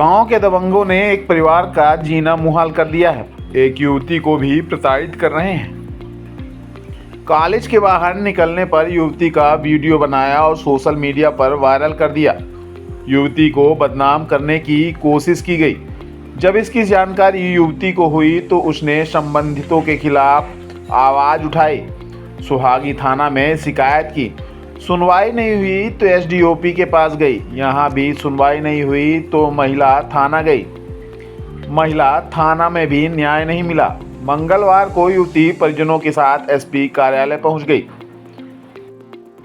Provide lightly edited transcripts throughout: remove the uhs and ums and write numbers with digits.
गांव के दबंगों ने एक परिवार का जीना मुहाल कर दिया है। एक युवती को भी प्रताड़ित कर रहे हैं। कॉलेज के बाहर निकलने पर युवती का वीडियो बनाया और सोशल मीडिया पर वायरल कर दिया। युवती को बदनाम करने की कोशिश की गई। जब इसकी जानकारी युवती को हुई तो उसने संबंधितों के खिलाफ आवाज उठाई, सुहागी थाना में शिकायत की। सुनवाई नहीं हुई तो एसडीओपी के पास गई। यहाँ भी सुनवाई नहीं हुई तो महिला थाना गई। महिला थाना में भी न्याय नहीं मिला। मंगलवार को युवती परिजनों के साथ एसपी कार्यालय पहुंच गई।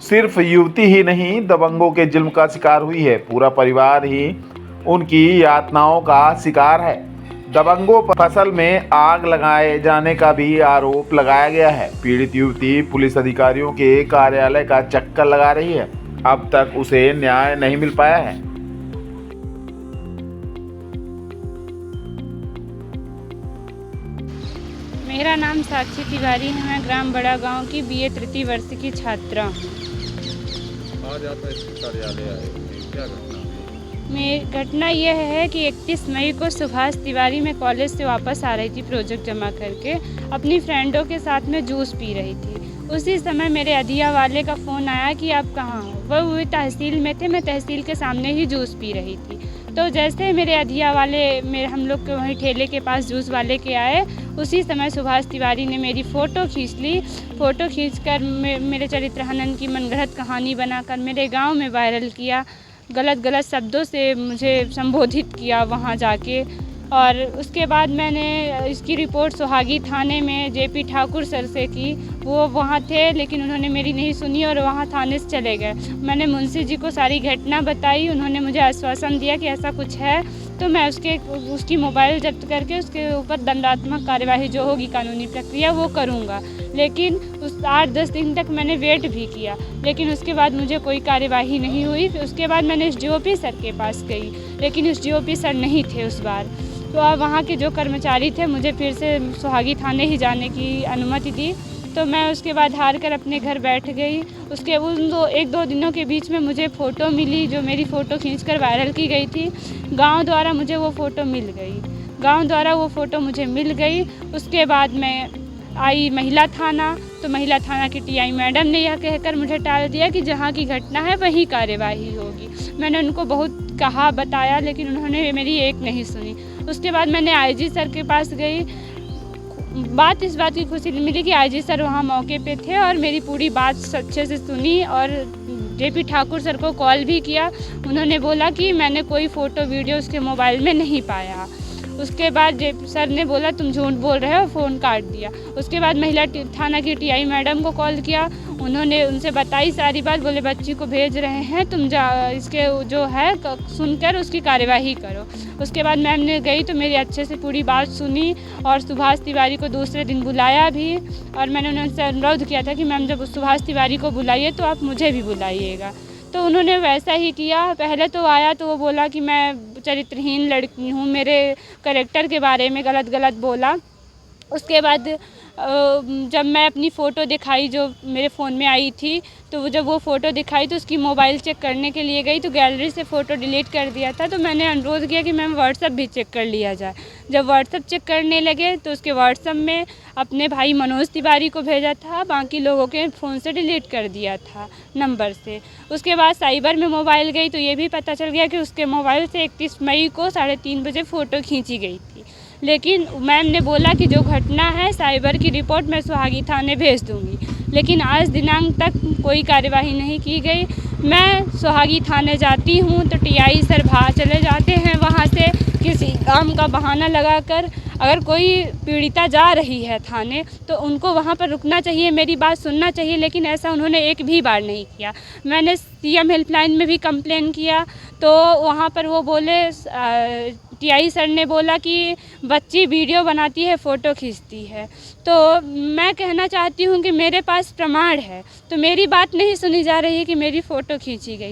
सिर्फ युवती ही नहीं, दबंगों के जुल्म का शिकार हुई है। पूरा परिवार ही उनकी यातनाओं का शिकार है। दबंगों पर फसल में आग लगाए जाने का भी आरोप लगाया गया है। पीड़ित युवती पुलिस अधिकारियों के कार्यालय का चक्कर लगा रही है। अब तक उसे न्याय नहीं मिल पाया है। मेरा नाम साक्षी तिवारी है। मैं ग्राम बड़ा गांव की बीए तृतीय वर्ष की छात्रा हूँ। आज आप इसके कार्यालय आए, क्या घटना हुई? घटना यह है कि 31 मई को सुभाष तिवारी मैं कॉलेज से वापस आ रही थी प्रोजेक्ट जमा करके। अपनी फ्रेंडों के साथ में जूस पी रही थी। उसी समय मेरे अधिया वाले का फ़ोन आया कि आप कहाँ हो। वह तहसील में थे, मैं तहसील के सामने ही जूस पी रही थी। तो जैसे मेरे अधिया वाले हम लोग के वहीं ठेले के पास जूस वाले के आए, उसी समय सुभाष तिवारी ने मेरी फ़ोटो खींच ली। फ़ोटो खींचकर मेरे चरित्र हनन की मनगढ़ंत कहानी बनाकर मेरे गांव में वायरल किया। गलत शब्दों से मुझे संबोधित किया वहां जाके। और उसके बाद मैंने इसकी रिपोर्ट सुहागी थाने में जेपी ठाकुर सर से की। वो वहाँ थे लेकिन उन्होंने मेरी नहीं सुनी और वहाँ थाने से चले गए। मैंने मुंशी जी को सारी घटना बताई। उन्होंने मुझे आश्वासन दिया कि ऐसा कुछ है तो मैं उसकी मोबाइल जब्त करके उसके ऊपर दंडात्मक कार्यवाही जो होगी कानूनी प्रक्रिया वो करूँगा। लेकिन उस 8-10 दिन तक मैंने वेट भी किया, लेकिन उसके बाद मुझे कोई कार्यवाही नहीं हुई। फिर उसके बाद मैंने एसडीओपी सर के पास गई, लेकिन एसडीओपी सर नहीं थे उस बार। तो अब वहाँ के जो कर्मचारी थे मुझे फिर से सुहागी थाने ही जाने की अनुमति दी। तो मैं उसके बाद हार कर अपने घर बैठ गई। उसके उन 1-2 दिनों के बीच में मुझे फ़ोटो मिली जो मेरी फ़ोटो खींचकर वायरल की गई थी। गांव द्वारा मुझे वो फ़ोटो मिल गई। उसके बाद मैं आई महिला थाना, तो महिला थाना की टीआई मैडम ने यह कहकर मुझे टाल दिया कि जहाँ की घटना है वहीं कार्यवाही होगी। मैंने उनको बहुत कहा, बताया, लेकिन उन्होंने मेरी एक नहीं सुनी। उसके बाद मैंने आईजी सर के पास गई। इस बात की खुशी मिली कि आईजी सर वहाँ मौके पे थे और मेरी पूरी बात अच्छे से सुनी। और जेपी ठाकुर सर को कॉल भी किया। उन्होंने बोला कि मैंने कोई फ़ोटो वीडियो उसके मोबाइल में नहीं पाया। उसके बाद सर ने बोला तुम झूठ बोल रहे हो, फ़ोन काट दिया। उसके बाद महिला थाना की टीआई मैडम को कॉल किया। उन्होंने उनसे बताई सारी बात। बोले बच्ची को भेज रहे हैं, तुम इसके जो है सुनकर उसकी कार्यवाही करो। उसके बाद मैम ने गई तो मेरी अच्छे से पूरी बात सुनी और सुभाष तिवारी को दूसरे दिन बुलाया भी। और मैंने उनसे अनुरोध किया था कि मैम जब सुभाष तिवारी को बुलाइए तो आप मुझे भी बुलाइएगा। तो उन्होंने वैसा ही किया। पहले तो आया तो वो बोला कि मैं चरित्रहीन लड़की हूँ, मेरे कैरेक्टर के बारे में गलत बोला। उसके बाद जब मैं अपनी फ़ोटो दिखाई जो मेरे फ़ोन में आई थी, तो जब वो फ़ोटो दिखाई तो उसकी मोबाइल चेक करने के लिए गई तो गैलरी से फ़ोटो डिलीट कर दिया था। तो मैंने अनुरोध किया कि मैम व्हाट्सएप भी चेक कर लिया जाए। जब व्हाट्सएप चेक करने लगे तो उसके व्हाट्सएप में अपने भाई मनोज तिवारी को भेजा था, बाकी लोगों के फ़ोन से डिलीट कर दिया था नंबर से। उसके बाद साइबर में मोबाइल गई तो ये भी पता चल गया कि उसके मोबाइल से 31 मई को 3:30 बजे फ़ोटो खींची गई थी। लेकिन मैम ने बोला कि जो घटना है साइबर की रिपोर्ट मैं सुहागी थाने भेज दूंगी, लेकिन आज दिनांक तक कोई कार्यवाही नहीं की गई। मैं सुहागी थाने जाती हूँ तो टीआई सर भाग चले जाते हैं वहाँ से किसी काम का बहाना लगाकर। अगर कोई पीड़िता जा रही है थाने तो उनको वहाँ पर रुकना चाहिए, मेरी बात सुनना चाहिए, लेकिन ऐसा उन्होंने एक भी बार नहीं किया। मैंने सीएम हेल्पलाइन में भी कंप्लेन किया तो वहाँ पर वो बोले, टीआई सर ने बोला कि बच्ची वीडियो बनाती है, फ़ोटो खींचती है। तो मैं कहना चाहती हूँ कि मेरे पास प्रमाण है, तो मेरी बात नहीं सुनी जा रही है कि मेरी फ़ोटो खींची गई है।